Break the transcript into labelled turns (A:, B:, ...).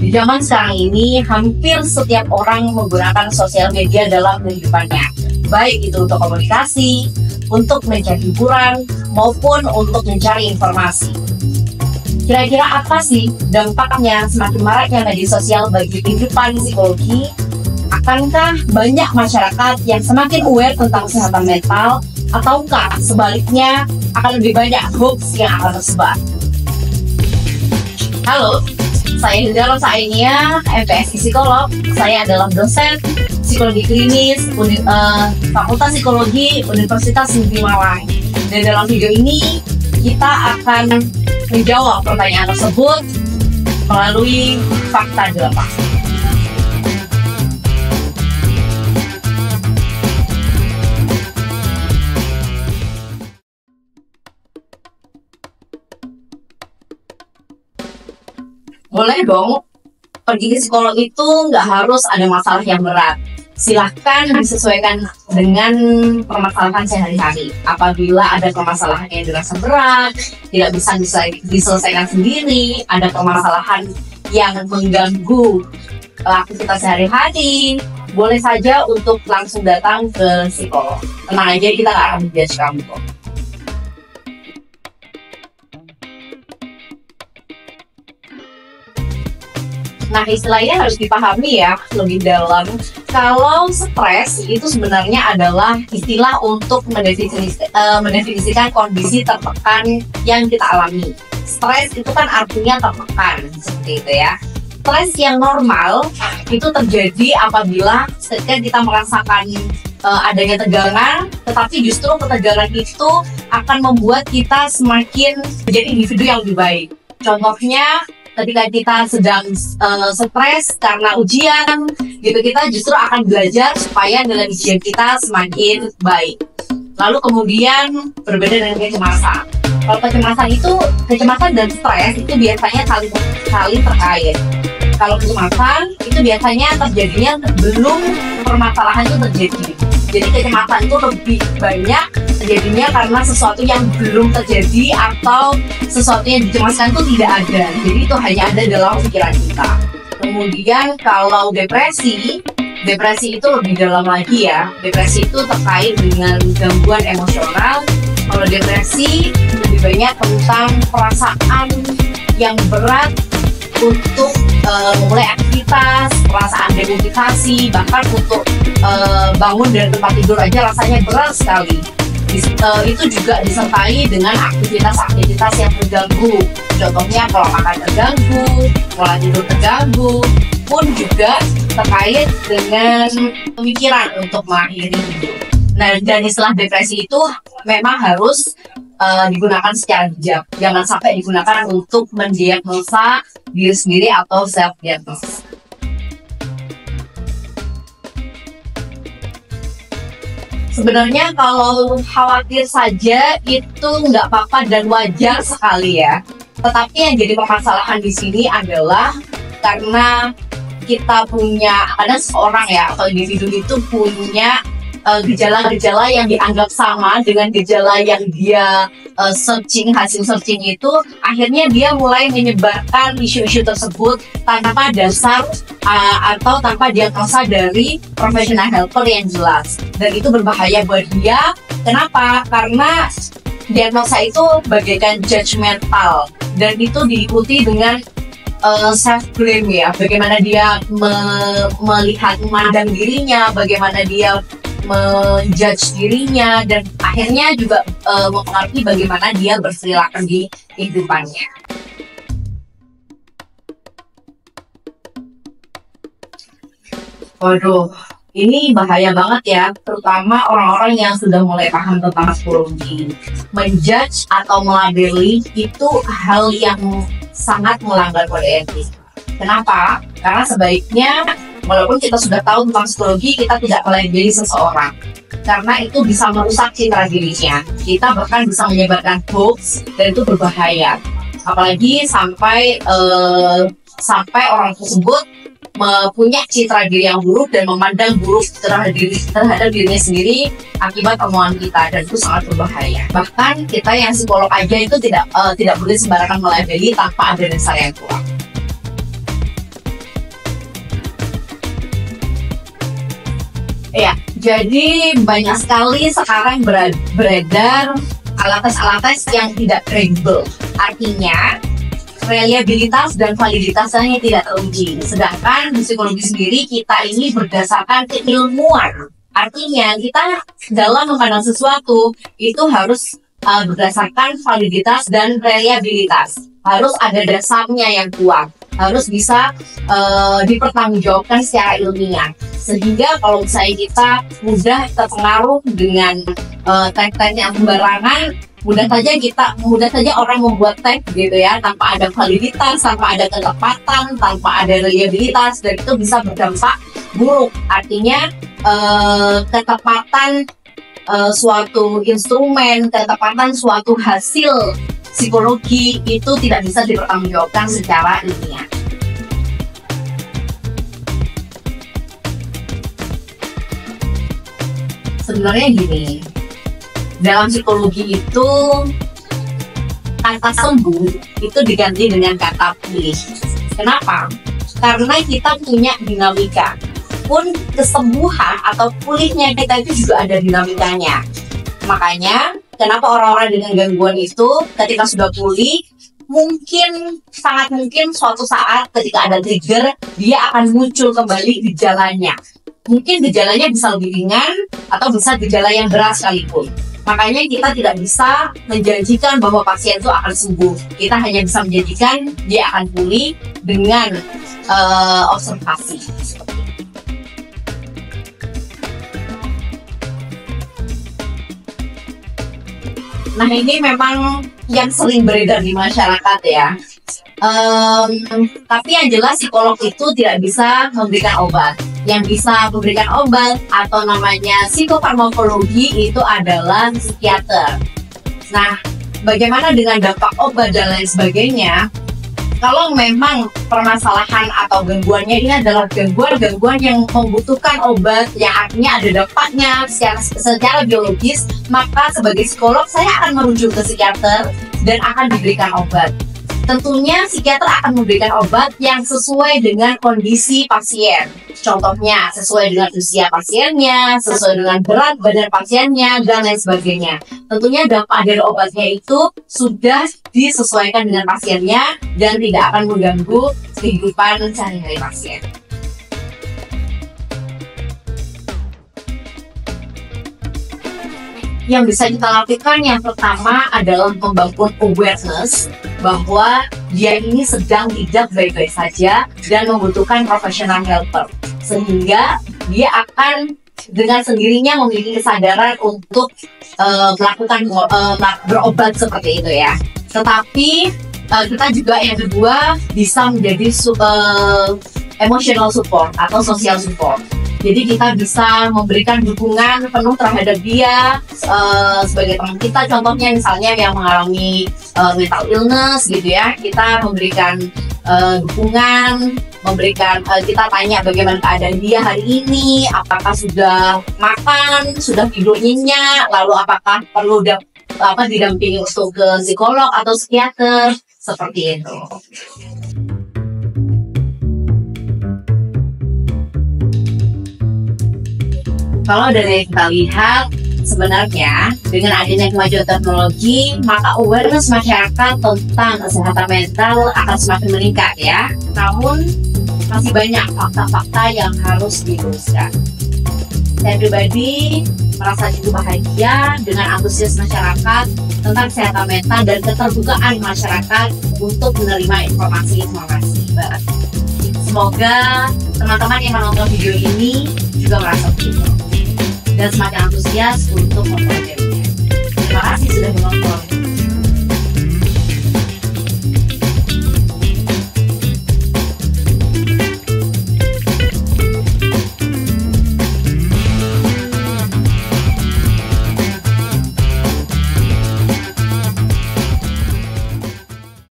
A: Di zaman sekarang ini, hampir setiap orang menggunakan sosial media dalam kehidupannya. Baik itu untuk komunikasi, untuk mencari hiburan, maupun untuk mencari informasi. Kira-kira apa sih dampaknya semakin maraknya media sosial bagi kehidupan psikologi? Akankah banyak masyarakat yang semakin aware tentang kesehatan mental, ataukah sebaliknya akan lebih banyak hoax yang akan tersebar? Halo, saya Hilda Rosainia, MPSI Psikolog. Saya adalah dosen psikologi klinis Fakultas Psikologi Universitas Negeri Malang. Dan dalam video ini kita akan menjawab pertanyaan tersebut melalui fakta di lapangan. Boleh dong, pergi ke psikolog itu nggak harus ada masalah yang berat. Silahkan disesuaikan dengan permasalahan sehari-hari. Apabila ada permasalahan yang dirasa berat, tidak bisa diselesaikan sendiri, ada permasalahan yang mengganggu aktivitas sehari-hari, boleh saja untuk langsung datang ke psikolog. Tenang aja, kita nggak akan menjudge kamu kok. Nah, istilahnya harus dipahami ya lebih dalam. Kalau stres itu sebenarnya adalah istilah untuk mendefinisikan kondisi tertekan yang kita alami. Stres itu kan artinya tertekan, seperti itu ya. Stres yang normal itu terjadi apabila ketika kita merasakan adanya tegangan, tetapi justru ketegangan itu akan membuat kita semakin menjadi individu yang lebih baik. Contohnya, ketika kita sedang stres karena ujian, gitu, kita justru akan belajar supaya nilai ujian kita semakin baik. Lalu kemudian berbeda dengan kecemasan. Kalau kecemasan dan stres itu biasanya saling terkait. Kalau kecemasan itu biasanya terjadinya sebelum permasalahan itu terjadi. Jadi kecemasan itu lebih banyak terjadinya karena sesuatu yang belum terjadi atau sesuatu yang dicemaskan itu tidak ada. Jadi itu hanya ada dalam pikiran kita. Kemudian kalau depresi itu lebih dalam lagi ya. Depresi itu terkait dengan gangguan emosional. Kalau depresi lebih banyak tentang perasaan yang berat untuk memulai aktivitas, perasaan demotivasi, bahkan untuk bangun dari tempat tidur aja rasanya berat sekali. Itu juga disertai dengan aktivitas-aktivitas yang terganggu. Contohnya pola makan terganggu, pola tidur terganggu, pun juga terkait dengan pemikiran untuk mengakhiri hidup. Nah, dan istilah depresi itu memang harus digunakan secara bijak. Jangan sampai digunakan untuk mendiagnosa diri sendiri atau self-diagnosis. Sebenarnya kalau khawatir saja itu nggak apa-apa dan wajar sekali ya. Tetapi yang jadi permasalahan di sini adalah karena kita ada seorang ya atau individu itu punya gejala-gejala yang dianggap sama dengan gejala yang dia hasil searching itu, akhirnya dia mulai menyebarkan isu-isu tersebut tanpa dasar atau tanpa diagnosa dari professional helper yang jelas, dan itu berbahaya buat dia. Kenapa? Karena diagnosa itu bagaikan judgmental dan itu diikuti dengan self-blame ya, bagaimana dia melihat memandang dirinya, bagaimana dia menjudge dirinya, dan akhirnya juga mempengaruhi bagaimana dia berperilaku di kehidupannya. Waduh, ini bahaya banget ya, terutama orang-orang yang sudah mulai paham tentang psikologi. Menjudge atau melabeli itu hal yang sangat melanggar kode etik. Kenapa? Karena sebaiknya walaupun kita sudah tahu tentang psikologi, kita tidak melabeli seseorang, karena itu bisa merusak citra dirinya. Kita bahkan bisa menyebarkan hoax, dan itu berbahaya. Apalagi sampai orang tersebut punya citra diri yang buruk dan memandang buruk terhadap dirinya sendiri akibat omongan kita, dan itu sangat berbahaya. Bahkan kita yang psikolog aja itu tidak boleh sembarangan melabeli tanpa ada dasar yang kuat. Jadi banyak sekali sekarang beredar alat-alat yang tidak kredibel. Artinya reliabilitas dan validitasnya tidak teruji. Sedangkan di psikologi sendiri kita ini berdasarkan keilmuan. Artinya kita dalam memandang sesuatu itu harus berdasarkan validitas dan reliabilitas. Harus ada dasarnya yang kuat. Harus bisa dipertanggungjawabkan secara ilmiah. Sehingga kalau misalnya kita mudah terpengaruh dengan tag-tag yang sembarangan, mudah saja orang membuat tag gitu ya, tanpa ada validitas, tanpa ada ketepatan, tanpa ada reliabilitas, dan itu bisa berdampak buruk. Artinya ketepatan suatu instrumen, ketepatan suatu hasil psikologi itu tidak bisa dipertanggungjawabkan secara ilmiah. Sebenarnya gini, dalam psikologi itu kata sembuh itu diganti dengan kata pulih. Kenapa? Karena kita punya dinamika. Pun kesembuhan atau pulihnya kita itu juga ada dinamikanya. Makanya kenapa orang-orang dengan gangguan itu ketika sudah pulih, sangat mungkin suatu saat ketika ada trigger, dia akan muncul kembali gejalanya. Mungkin gejalanya bisa lebih ringan atau bisa gejala yang berat sekalipun. Makanya kita tidak bisa menjanjikan bahwa pasien itu akan sembuh. Kita hanya bisa menjanjikan dia akan pulih dengan observasi. Nah, ini memang yang sering beredar di masyarakat ya. Tapi yang jelas psikolog itu tidak bisa memberikan obat. Yang bisa memberikan obat atau namanya psikofarmakologi itu adalah psikiater. Nah, bagaimana dengan dampak obat dan lain sebagainya? Kalau memang permasalahan atau gangguannya ini adalah gangguan yang membutuhkan obat, yang artinya ada dampaknya secara biologis, maka sebagai psikolog saya akan merujuk ke psikiater dan akan diberikan obat. Tentunya psikiater akan memberikan obat yang sesuai dengan kondisi pasien. Contohnya sesuai dengan usia pasiennya, sesuai dengan berat badan pasiennya, dan lain sebagainya. Tentunya dampak dari obatnya itu sudah disesuaikan dengan pasiennya dan tidak akan mengganggu kehidupan sehari-hari pasien. Yang bisa kita lakukan yang pertama adalah membangun awareness bahwa dia ini sedang tidak baik-baik saja dan membutuhkan professional helper, sehingga dia akan dengan sendirinya memiliki kesadaran untuk melakukan berobat seperti itu ya. Tetapi kita juga yang kedua bisa menjadi emotional support atau social support. Jadi kita bisa memberikan dukungan penuh terhadap dia sebagai teman kita. Contohnya misalnya yang mengalami mental illness gitu ya, kita memberikan dukungan, kita tanya bagaimana keadaan dia hari ini, apakah sudah makan, sudah tidur nyenyak, lalu apakah perlu didampingi untuk ke psikolog atau psikiater, seperti itu. Kalau dari yang kita lihat, sebenarnya dengan adanya kemajuan teknologi, maka awareness masyarakat tentang kesehatan mental akan semakin meningkat ya. Namun, masih banyak fakta-fakta yang harus diluruskan. Saya pribadi merasa cukup bahagia dengan antusias masyarakat tentang kesehatan mental dan keterbukaan masyarakat untuk menerima informasi-informasi baru. Semoga teman-teman yang menonton video ini juga merasa begitu dan semakin antusias untuk mempelajarinya. Terima kasih sudah menonton.